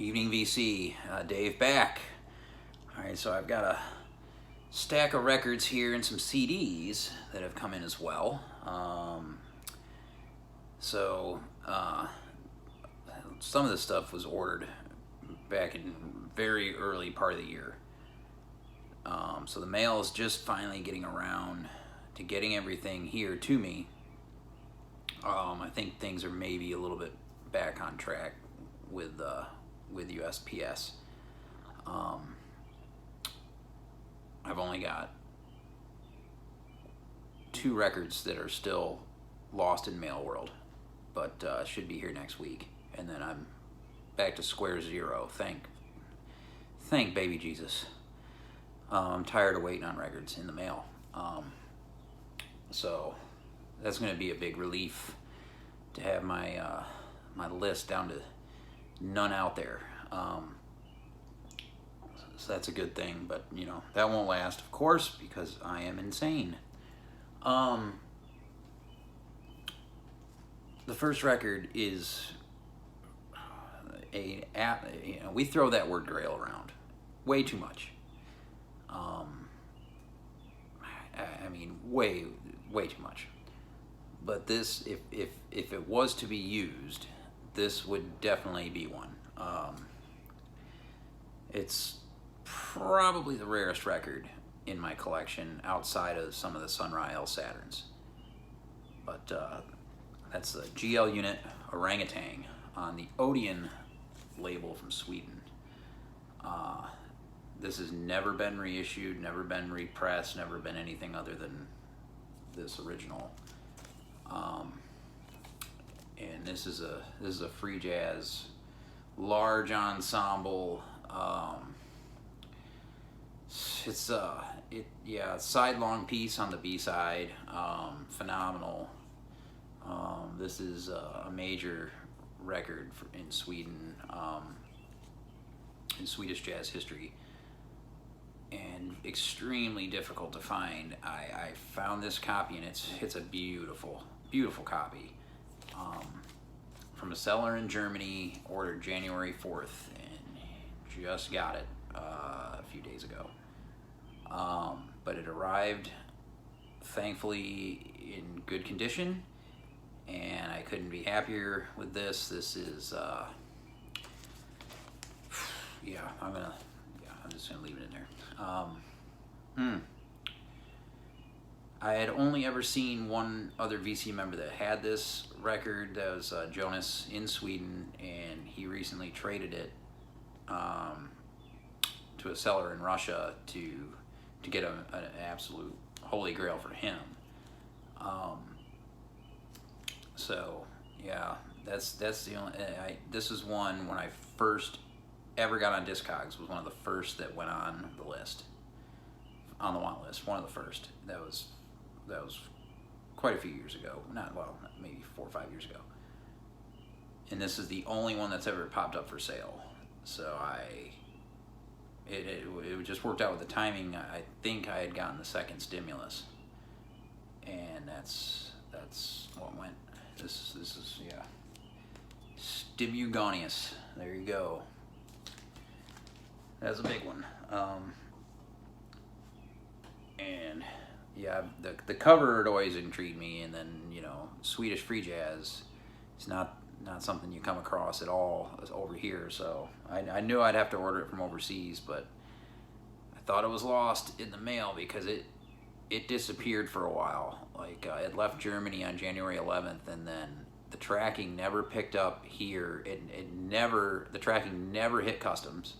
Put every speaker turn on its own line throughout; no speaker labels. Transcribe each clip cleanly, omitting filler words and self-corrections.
Evening VC, Dave back. Alright, so I've got a stack of records here and some CDs that have come in as well. Some of this stuff was ordered back in very early part of the year. So the mail is just finally getting around to getting everything here to me. I think things are maybe a little bit back on track with USPS. I've only got 2 records that are still lost in mail world, but should be here next week, and then I'm back to square zero. Thank baby Jesus. I'm tired of waiting on records in the mail. So that's going to be a big relief to have my my list down to none out there. So that's a good thing, but you know, that won't last, of course, because I am insane. The first record is we throw that word grail around way too much. I mean, way too much. But this, if it was to be used, this would definitely be one. It's probably the rarest record in my collection outside of some of the Sunrise Saturns. But that's the GL unit Orangutan on the Odeon label from Sweden. This has never been reissued, never been repressed, never been anything other than this original. And this is a free jazz, large ensemble. It's sidelong piece on the B side. Phenomenal. This is a major record in Sweden, in Swedish jazz history, and extremely difficult to find. I found this copy, and it's a beautiful copy, from a seller in Germany, ordered January 4th, and just got it a few days ago. But it arrived, thankfully, in good condition, and I couldn't be happier with this. This is, I'm just gonna leave it in there. I had only ever seen one other VC member that had this record. That was Jonas in Sweden, and he recently traded it to a seller in Russia to get an absolute holy grail for him. So yeah, that's the only. This is one, when I first ever got on Discogs, was one of the first that went on the list, on the want list. One of the first. That was quite a few years ago. Maybe 4 or 5 years ago. And this is the only one that's ever popped up for sale. So it just worked out with the timing. I think I had gotten the second stimulus, and that's what went. This is Stimugonius. There you go. That's a big one. And yeah, the cover had always intrigued me, and then, you know, Swedish free jazz is not something you come across at all over here, so I knew I'd have to order it from overseas, but I thought it was lost in the mail because it disappeared for a while. Like, it left Germany on January 11th, and then the tracking never picked up here. The tracking never hit customs.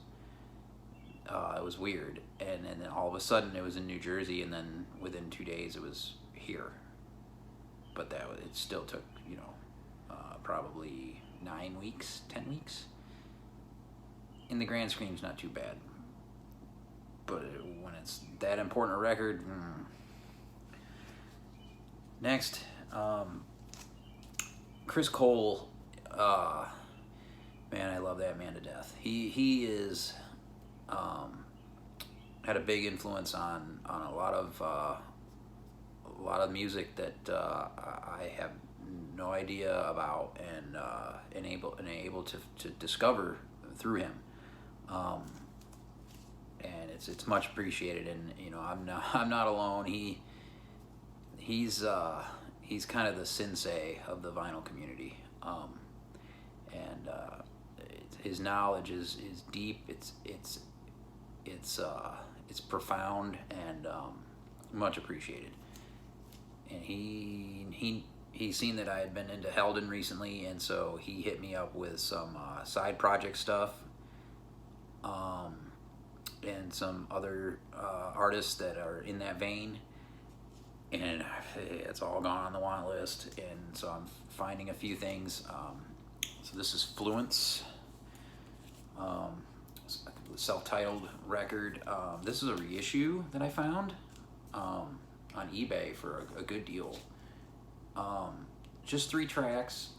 It was weird, and then all of a sudden it was in New Jersey, and then within 2 days it was here. But it still took, you know, probably 9 weeks, 10 weeks. In the grand scheme, it's not too bad. But when it's that important a record, Next, Chris Cole. Man, I love that man to death. He is had a big influence on a lot of music that I have no idea about, and able to discover through him, and it's much appreciated. And you know, I'm not alone. He's kind of the sensei of the vinyl community, and his knowledge is deep. It's profound and much appreciated. And he's seen that I had been into Helden recently, and so he hit me up with some side project stuff, and some other artists that are in that vein. And it's all gone on the want list, and so I'm finding a few things. So this is Fluence, self-titled record. This is a reissue that I found on eBay for a good deal. Just 3 tracks.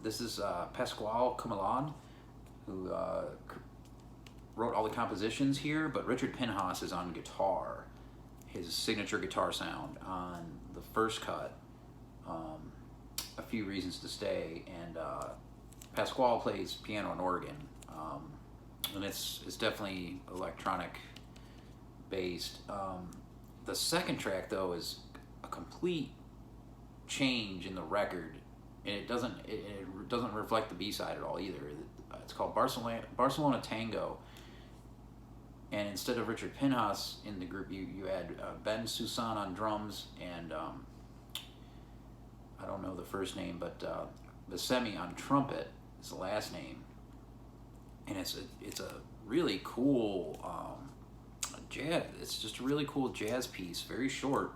This is Pasquale Cumelad, who wrote all the compositions here, but Richard Pinhas is on guitar, his signature guitar sound on the first cut, A Few Reasons to Stay, and Pasquale plays piano and organ, and it's definitely electronic based. The second track though is a complete change in the record, and it doesn't reflect the B-side at all either. It's called Barcelona Tango, and instead of Richard Pinhas in the group, you had Ben Susan on drums, and I don't know the first name, but Buscemi on trumpet is the last name, and it's a really cool jazz. It's just a really cool jazz piece, very short,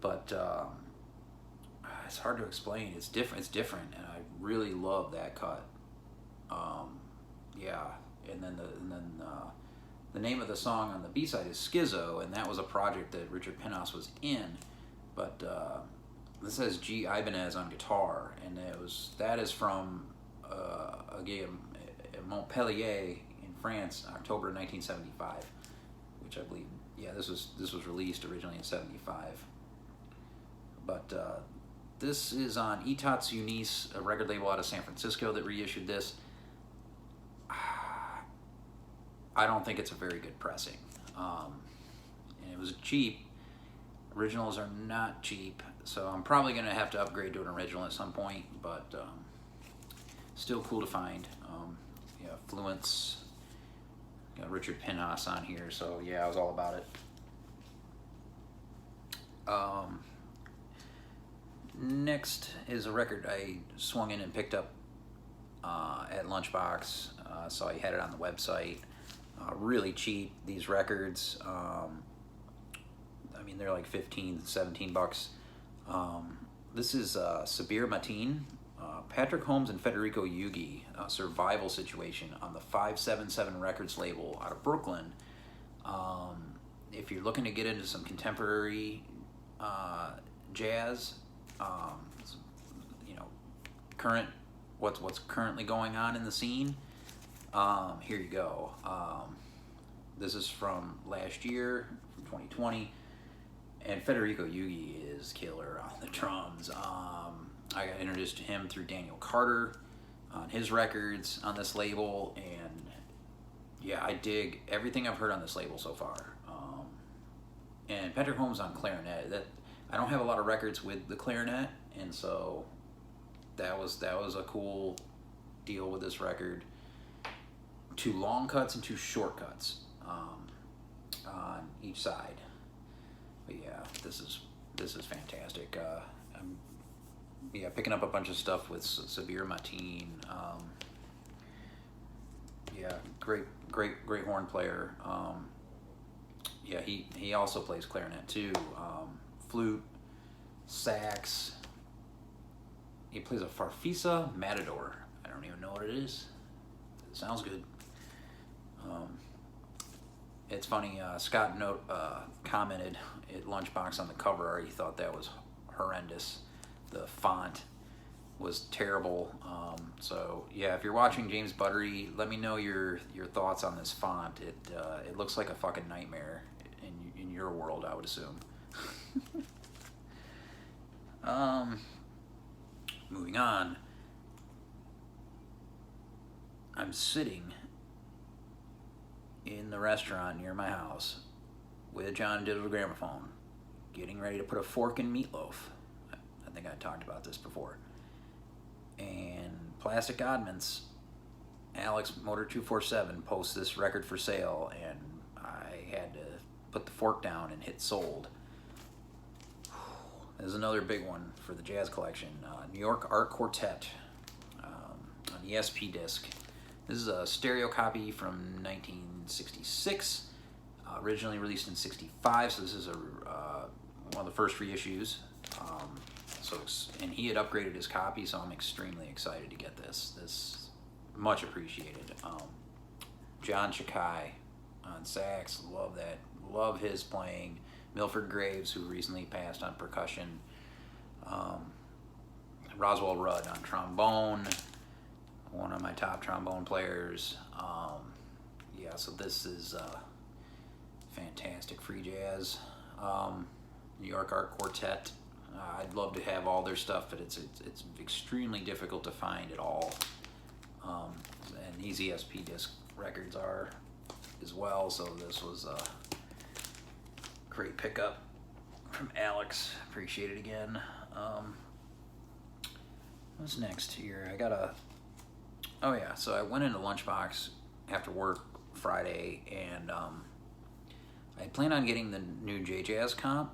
but it's hard to explain. It's different, and I really love that cut. Yeah, and then the name of the song on the B-side is Schizo, and that was a project that Richard Pinhas was in, but this says G. Ibanez on guitar, and that is from a game at Montpellier in France, October 1975, which I believe, yeah, this was released originally in 75. But this is on Etats Unis, a record label out of San Francisco that reissued this. I don't think it's a very good pressing. And it was cheap. Originals are not cheap, so I'm probably going to have to upgrade to an original at some point, but still cool to find. Yeah, Fluence, got Richard Pinhas on here, so yeah, I was all about it. Next is a record I swung in and picked up at Lunchbox. Saw you had it on the website. Really cheap, these records. I mean, they're like 15, 17 bucks. This is Sabir Mateen, Patrick Holmes and Federico Yugi, Survival Situation on the 577 Records label out of Brooklyn. If you're looking to get into some contemporary jazz, you know, what's currently going on in the scene, here you go. This is from last year, from 2020, and Federico Yugi is killer on the drums. I got introduced to him through Daniel Carter on his records on this label, and yeah, I dig everything I've heard on this label so far. And Patrick Holmes on clarinet. That I don't have a lot of records with the clarinet, and so that was a cool deal with this record. 2 long cuts and 2 short cuts on each side. But yeah, this is fantastic. I'm picking up a bunch of stuff with Sabir Mateen. Yeah, great horn player. Yeah, he also plays clarinet too. Flute, sax. He plays a Farfisa Matador. I don't even know what it is. It sounds good. It's funny, Scott commented at Lunchbox on the cover art. He thought that was horrendous. The font was terrible. So yeah, if you're watching James Buttery, let me know your thoughts on this font. It looks like a fucking nightmare in your world, I would assume. Moving on. I'm sitting in the restaurant near my house with a John digital gramophone, getting ready to put a fork in meatloaf. I think I talked about this before. And Plastic Oddments, Alex Motor 247 posts this record for sale, and I had to put the fork down and hit sold. There's another big one for the jazz collection. New York Art Quartet on ESP-Disk. This is a stereo copy from 1966, originally released in '65. So this is one of the first reissues. And he had upgraded his copy, so I'm extremely excited to get this. This much appreciated. John Chakai on sax, love that. Love his playing. Milford Graves, who recently passed, on percussion. Roswell Rudd on trombone, one of my top trombone players. Yeah, so this is fantastic free jazz. New York Art Quartet. I'd love to have all their stuff, but it's extremely difficult to find at all. And these ESP-Disk records are as well, so this was a great pickup from Alex. Appreciate it again. What's next here? I got a... Oh yeah, so I went into Lunchbox after work Friday, and I planned on getting the new J-Jazz comp.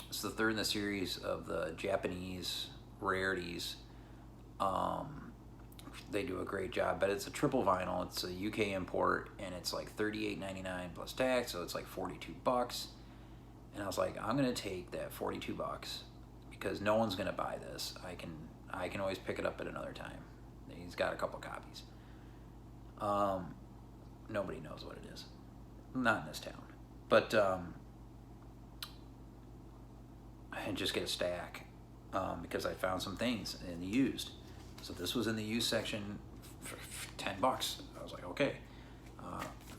It's the third in the series of the Japanese rarities. They do a great job, but it's a triple vinyl. It's a UK import, and it's like $38.99 plus tax, so it's like $42. And I was like, I'm gonna take that $42 because no one's gonna buy this. I can always pick it up at another time. He's got a couple copies. Nobody knows what it is, not in this town, but I just get a stack because I found some things in the used. So this was in the used section for $10. I was like, okay.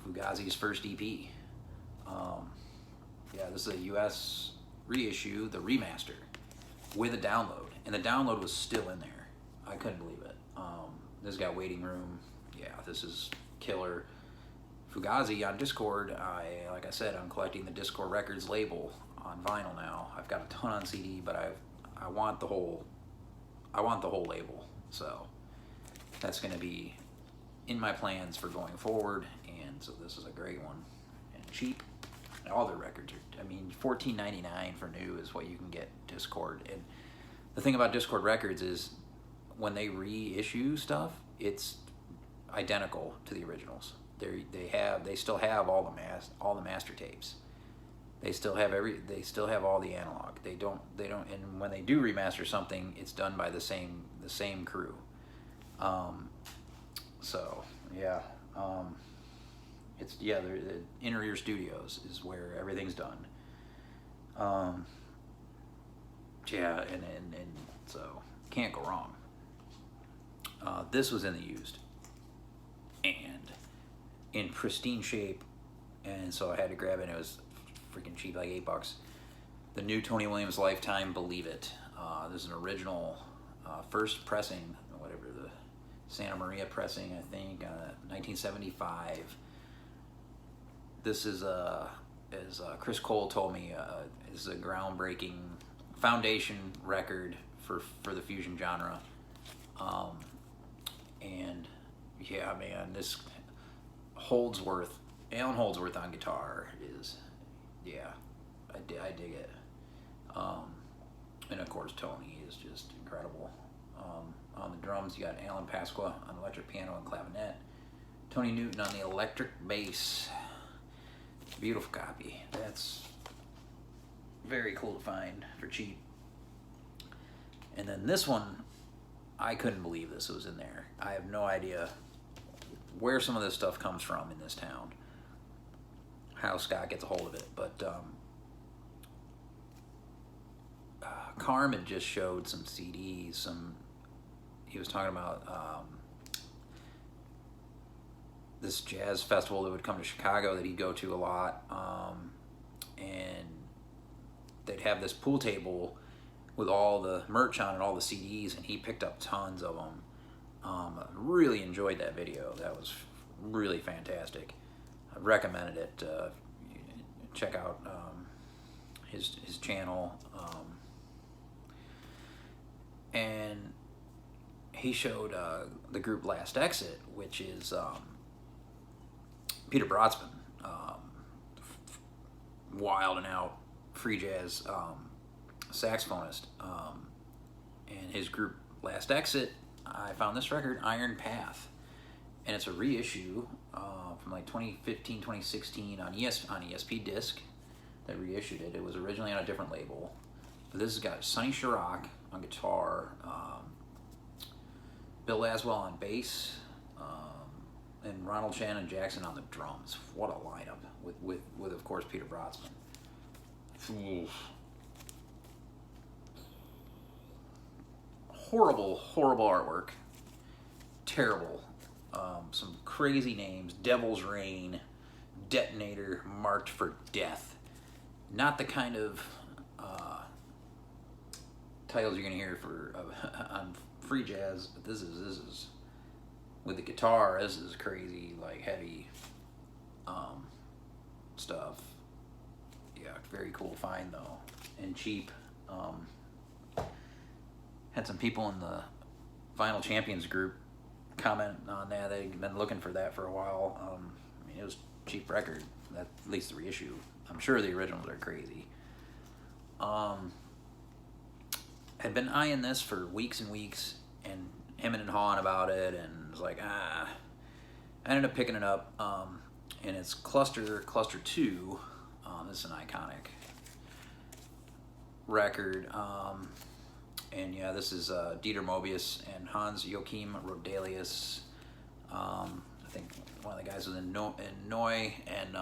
Fugazi's first EP. Yeah, this is a US reissue, the remaster, with a download. And the download was still in there. I couldn't believe it. This got waiting room. Yeah, this is killer. Fugazi on Dischord. Like I said, I'm collecting the Dischord Records label on vinyl now. I've got a ton on CD, but I want the whole label. So that's going to be in my plans for going forward, and so this is a great one and cheap. All their records are, I mean, $14.99 for new is what you can get Dischord. And the thing about Dischord Records is when they reissue stuff, it's identical to the originals. They still have all the master tapes. They still have all the analog. They don't and when they do remaster something, it's done by the same crew. So yeah, the Inner Ear Studios is where everything's done. Yeah, and so can't go wrong. This was in the used and in pristine shape, and so I had to grab it. And it was freaking cheap, like $8. The new Tony Williams Lifetime Believe It. This is an original first pressing, whatever, the Santa Maria pressing, I think, 1975. This is as Chris Cole told me, is a groundbreaking foundation record for the fusion genre. And yeah, man, this Alan Holdsworth on guitar is, yeah, I dig it. And of course Tony is just incredible. On the drums you got Alan Pasqua on electric piano and clavinet, Tony Newton on the electric bass. Beautiful copy. That's very cool to find for cheap. And then this one, I couldn't believe this was in there. I have no idea where some of this stuff comes from in this town, how Scott gets a hold of it, but Carm had just showed some CDs. He was talking about this jazz festival that would come to Chicago that he'd go to a lot, and they'd have this pool table with all the merch on it, all the CDs, and he picked up tons of them. Really enjoyed that video. That was really fantastic. I recommended it. Check out his channel. And he showed the group Last Exit, which is Peter Brodsman, wild and out free jazz saxophonist, and his group Last Exit. I found this record, Iron Path, and it's a reissue from like 2015, 2016 on ESP-Disk. That reissued it. It was originally on a different label, but this has got Sonny Sharrock on guitar, Bill Laswell on bass, and Ronald Shannon Jackson on the drums. What a lineup with of course Peter Brodsman. Oof. Horrible artwork. Terrible. Some crazy names. Devil's Rain, Detonator, Marked for Death. Not the kind of titles you're gonna hear for on free jazz, but this is with the guitar. This is crazy, like heavy stuff. Yeah, very cool find though, and cheap. Had some people in the Vinyl Champions group comment on that. They've been looking for that for a while. I mean, it was a cheap record, at least the reissue. I'm sure the originals are crazy. Had been eyeing this for weeks and weeks, and hemming and hawing about it, and was like, I ended up picking it up, and it's Cluster 2. This is an iconic record. And yeah, this is Dieter Mobius and Hans Joachim Rodelius. I think one of the guys was in Neu, and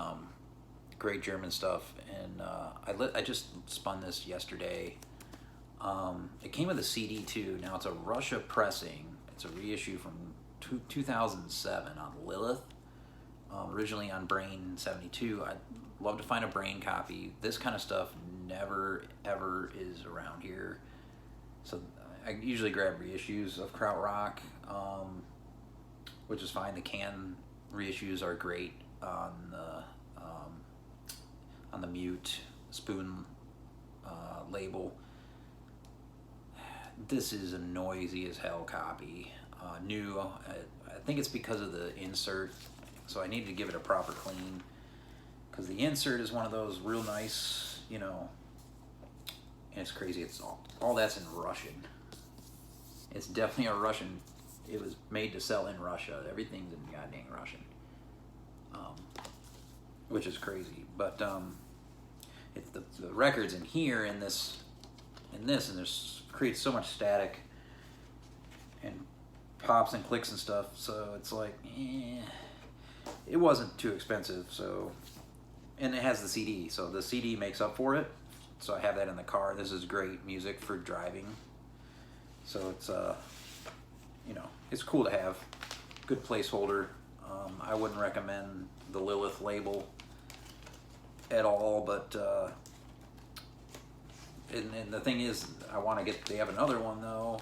great German stuff. And I just spun this yesterday. It came with a CD too. Now it's a Russia pressing. It's a reissue from 2007 on Lilith. Originally on Brain 72. I'd love to find a Brain copy. This kind of stuff never ever is around here. So I usually grab reissues of Krautrock, which is fine. The can reissues are great on the Mute Spoon label. This is a noisy as hell copy. New. I think it's because of the insert, so I need to give it a proper clean, because the insert is one of those real nice, you know. And it's crazy. It's all that's in Russian. It's definitely a Russian. It was made to sell in Russia. Everything's in goddamn Russian, which is crazy. But it's the records in here in this, and there's creates so much static and pops and clicks and stuff. So it's like, it wasn't too expensive. So, and it has the CD, so the CD makes up for it. So I have that in the car. This is great music for driving. So it's you know, it's cool to have. Good placeholder. I wouldn't recommend the Lilith label at all, but and the thing is, I want to get. They have another one though.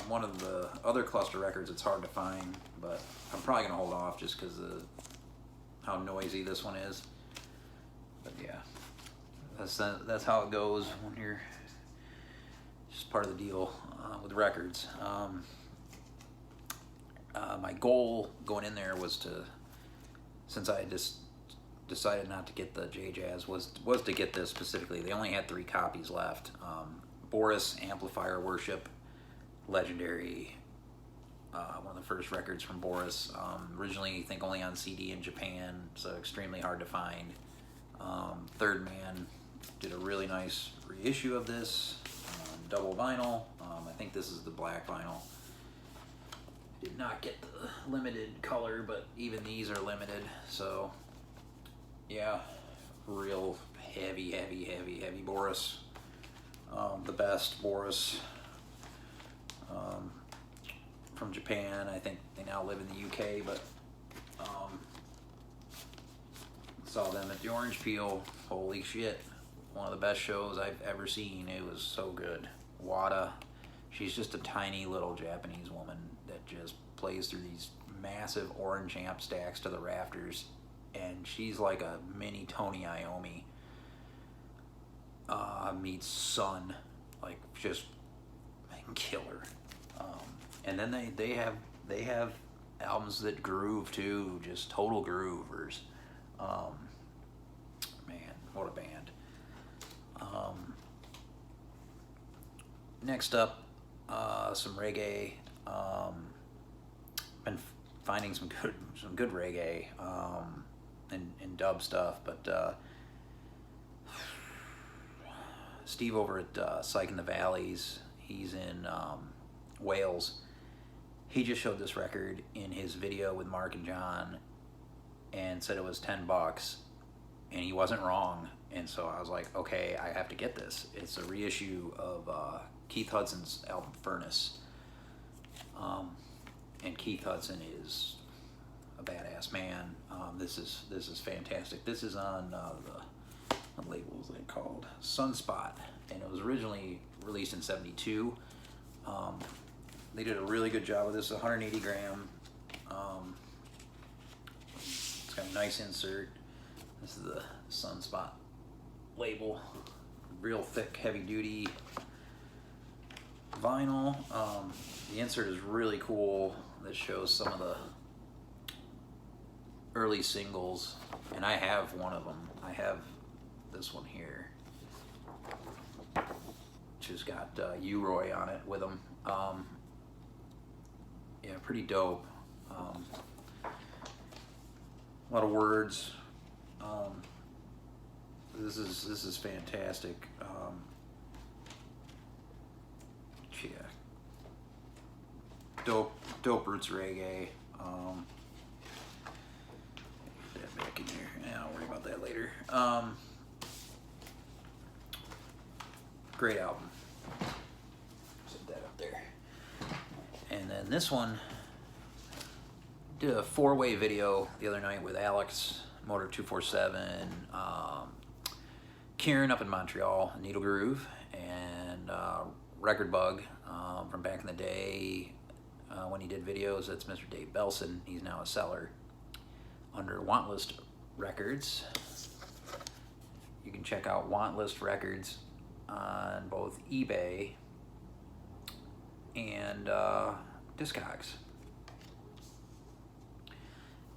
One of the other Cluster records. It's hard to find, but I'm probably gonna hold off just because of how noisy this one is. But yeah. That's how it goes when you're just part of the deal with records. My goal going in there was to, since I just decided not to get the J-Jazz, was to get this specifically. They only had 3 copies left. Boris, Amplifier Worship, legendary, one of the first records from Boris. Originally, I think only on CD in Japan, so extremely hard to find. Third Man did a really nice reissue of this, double vinyl. I think this is the black vinyl. Did not get the limited color, but even these are limited. So yeah, real heavy Boris. The best Boris from Japan. I think they now live in the UK, but saw them at the Orange Peel. Holy shit. One of the best shows I've ever seen. It was so good. Wada, she's just a tiny little Japanese woman that just plays through these massive orange amp stacks to the rafters, and she's like a mini Tony Iommi meets Sun, like just killer. And then they have albums that groove too, just total groovers. Man, what a band. Next up, some reggae. Been finding some good reggae and dub stuff, but Steve over at Psych in the Valleys, he's in Wales. He just showed this record in his video with Mark and John and said it was $10, and he wasn't wrong. And so I was like, okay, I have to get this. It's a reissue of Keith Hudson's album Furnace. And Keith Hudson is a badass man. This is fantastic. This is on what label was it called? Sunspot, and it was originally released in '72. They did a really good job with this. 180 gram. It's got a nice insert. This is the Sunspot label. Real thick, heavy duty vinyl. The insert is really cool. That shows some of the early singles, and I have one of them. I have this one here, which has got U-Roy on it with them. Yeah, pretty dope. A lot of words. This is fantastic. Yeah, dope roots reggae. Put that back in here. Yeah, I'll worry about that later. Great album. Set that up there. And then this one, did a 4-way video the other night with Alex, Motor 247, Kieran up in Montreal, Needle Groove, and Record Bug from back in the day when he did videos. That's Mr. Dave Belson. He's now a seller under Wantlist Records. You can check out Wantlist Records on both eBay and Discogs.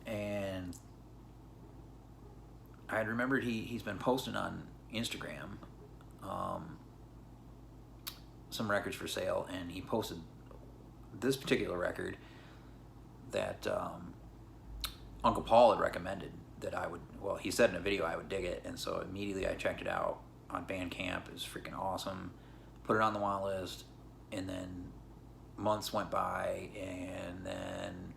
And I had remembered he's been posting on Instagram some records for sale, and he posted this particular record that Uncle Paul had recommended that I would, well, he said in a video I would dig it, and so immediately I checked it out on Bandcamp. It was freaking awesome. Put it on the want list, and then months went by, and then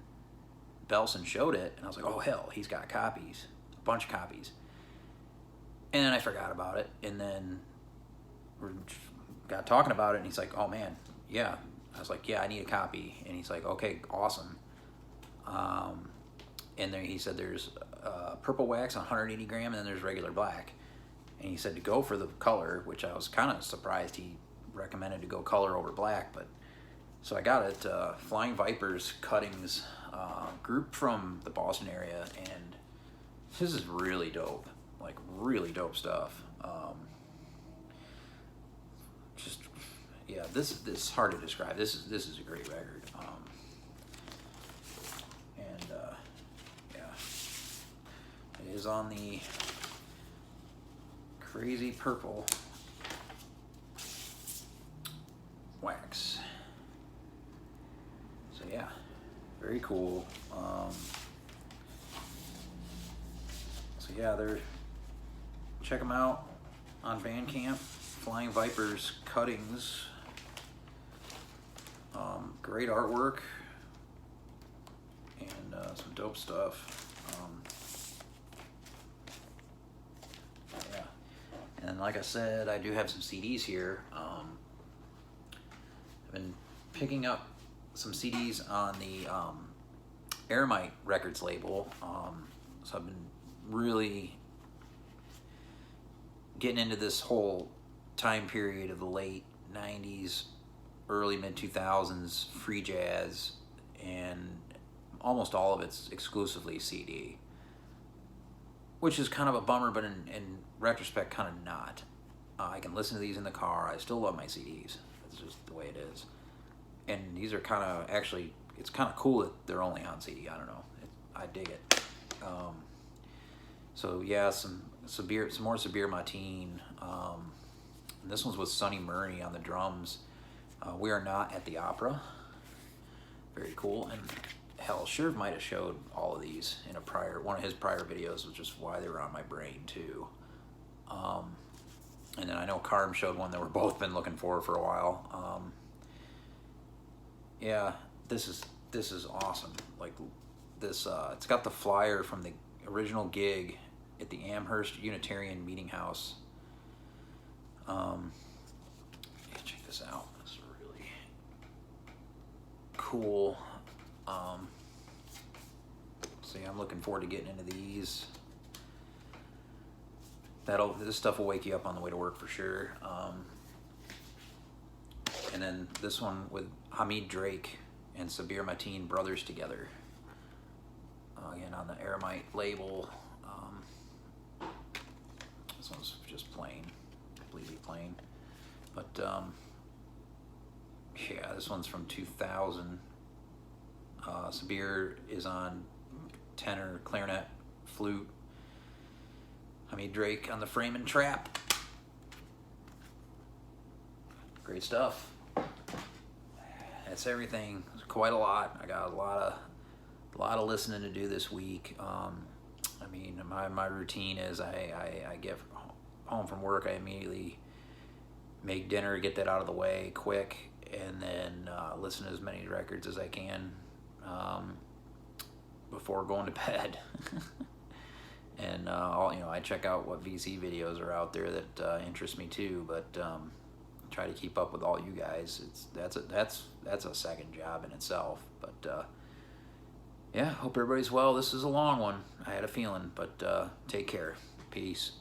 Belson showed it, and I was like, oh hell, he's got copies, a bunch of copies. And then I forgot about it, and then we got talking about it, and he's like, oh man, yeah. I was like, yeah, I need a copy. And he's like, okay, awesome. And then he said there's purple wax on 180 gram, and then there's regular black. And he said to go for the color, which I was kind of surprised he recommended to go color over black. But so I got it, Flying Vipers Cuttings, group from the Boston area, and this is really dope, like really dope stuff. Just yeah, this is hard to describe. This is a great record. Yeah, it is on the crazy purple wax. So yeah, very cool. So yeah, check them out on Bandcamp. Flying Vipers Cuttings. Great artwork and some dope stuff. Yeah, and like I said, I do have some CDs here. I've been picking up some CDs on the Eramite Records label, so I've been really getting into this whole time period of the late 90s, early mid 2000s free jazz, almost all of it's exclusively CD, which is kind of a bummer, but in retrospect, kind of not. I can listen to these in the car. I still love my CDs. It's just the way it is. And these are kind of, actually, it's kind of cool that they're only on CD. I don't know. I dig it. So yeah, some more Sabir Mateen. This one's with Sonny Murray on the drums. We Are Not at the Opera. Very cool. And hell, Sherv might have showed all of these in one of his prior videos, which is why they were on my brain too. And then I know Carm showed one that we're both been looking for a while. Yeah, this is awesome. Like this, it's got the flyer from the original gig at the Amherst Unitarian Meeting House. Check this out. This is really cool. So yeah, I'm looking forward to getting into these. This stuff will wake you up on the way to work for sure. And then this one with Hamid Drake and Sabir Mateen, brothers together. Again, on the Eramite label. This one's just plain, completely plain. But yeah, this one's from 2000. Sabir is on tenor, clarinet, flute. Hamid Drake on the frame and trap. Great stuff. That's everything. It's quite a lot. I got a lot of listening to do this week. I mean, my routine is I get home from work, I immediately make dinner, get that out of the way quick, and then listen to as many records as I can before going to bed. And I check out what VC videos are out there that interest me too, but try to keep up with all you guys. That's a second job in itself. But yeah, hope everybody's well. This is a long one, I had a feeling, but take care. Peace.